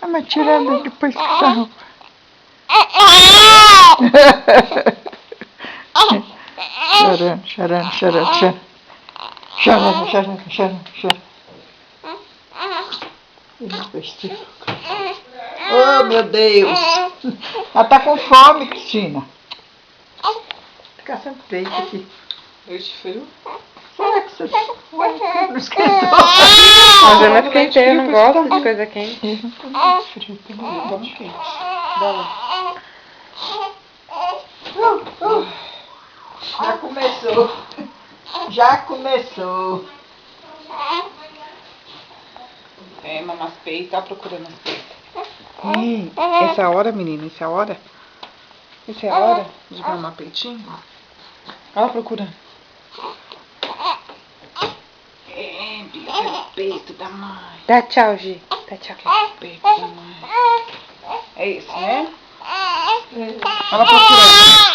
Ah, mas tira ela depois que sarrou. Chorando, chorando, chorando, chorando. Chorando, chorando, chorando, chorando. Oh, meu Deus. Ela tá com fome, Cristina. Fica sempre peito aqui. Leite frio? Será que você não esquentou? Mas eu não esquentei, eu não gosto de coisa quente. Frio, Vamos quente. Dá lá. Já começou. Já começou. É, mamãe, as peitas, tá procurando as peitas. Essa é a hora, menina, essa é a hora. Essa é a hora de mamar peitinho. Olha procurando. É, peito da mãe. Dá tchau, Gi. Dá tchau. Peito da mãe. É isso, né? Olha procurando.